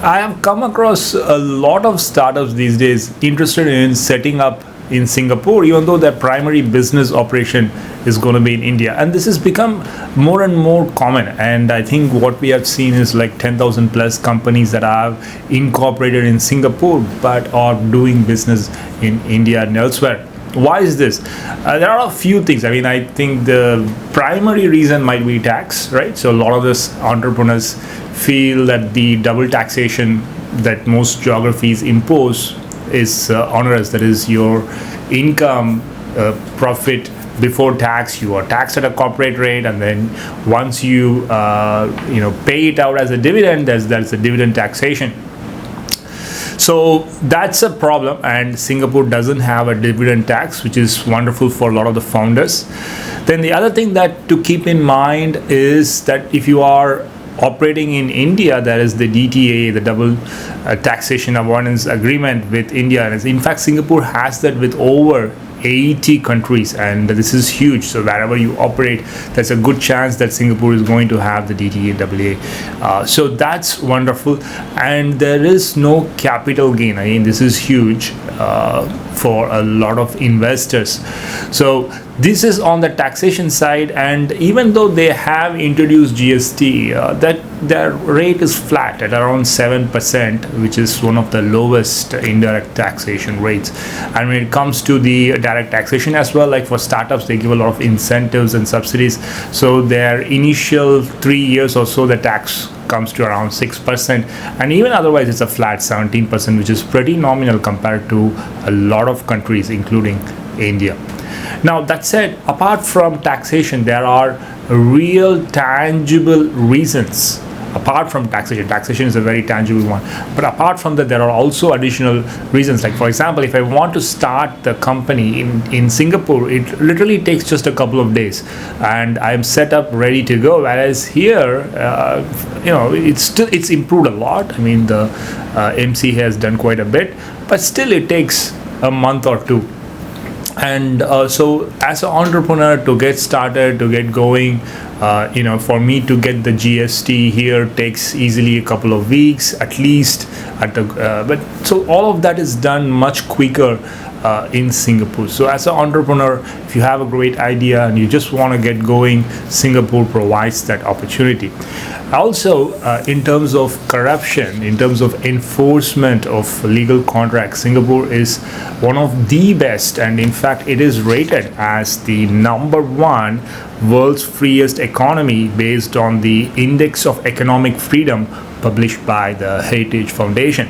I have come across a lot of startups these days interested in setting up in Singapore, even though their primary business operation is going to be in India. And this has become more and more common. And I think what we have seen is like 10,000 plus companies that are incorporated in Singapore but are doing business in India and elsewhere. Why is this? There are a few things. I mean, I think the primary reason might be tax, right? So a lot of these entrepreneurs feel that the double taxation that most geographies impose is onerous. That is, your income, profit before tax, you are taxed at a corporate rate, and then once you pay it out as a dividend, there's a dividend taxation. So that's a problem, and Singapore doesn't have a dividend tax, which is wonderful for a lot of the founders. Then the other thing that to keep in mind is that if you are operating in India, there is the DTA, the double taxation avoidance agreement with India. And in fact, Singapore has that with over 80 countries, and this is huge. So wherever you operate, there's a good chance that Singapore is going to have the DTA AA. So that's wonderful, and there is no capital gain. I mean, this is huge for a lot of investors. So this is on the taxation side, and even though they have introduced GST, that their rate is flat at around 7%, which is one of the lowest indirect taxation rates. And when it comes to the direct taxation as well, like for startups, they give a lot of incentives and subsidies. So their initial 3 years or so, the tax comes to around 6%, and even otherwise it's a flat 17%, which is pretty nominal compared to a lot of countries, including India. Now, that said, apart from taxation, there are real tangible reasons. Apart from taxation is a very tangible one, but apart from that, there are also additional reasons. Like, for example, if I want to start the company in Singapore, it literally takes just a couple of days and I'm set up ready to go. Whereas here, it's improved a lot. I mean, the MC has done quite a bit, but still it takes a month or two. And so as an entrepreneur, to get started, to get going, for me to get the GST here takes easily a couple of weeks at least but so all of that is done much quicker in Singapore. So as an entrepreneur, if you have a great idea and you just want to get going, Singapore provides that opportunity. Also, in terms of corruption, in terms of enforcement of legal contracts, Singapore is one of the best, and in fact it is rated as the #1 world's freest economy based on the Index of Economic Freedom published by the Heritage Foundation.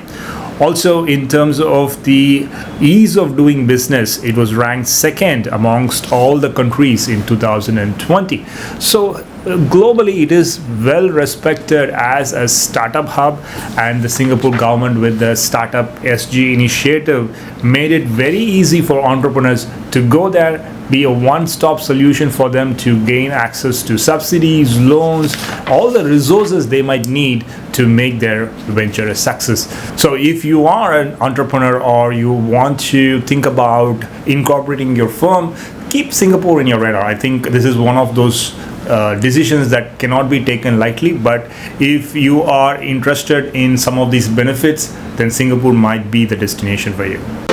Also, in terms of the ease of doing business, it was ranked second amongst all the countries in 2020. So globally, it is well respected as a startup hub, and the Singapore government with the Startup SG initiative made it very easy for entrepreneurs to go there, be a one-stop solution for them to gain access to subsidies, loans, all the resources they might need to make their venture a success. So if you are an entrepreneur or you want to think about incorporating your firm, keep Singapore in your radar. I think this is one of those decisions that cannot be taken lightly, but if you are interested in some of these benefits, then Singapore might be the destination for you.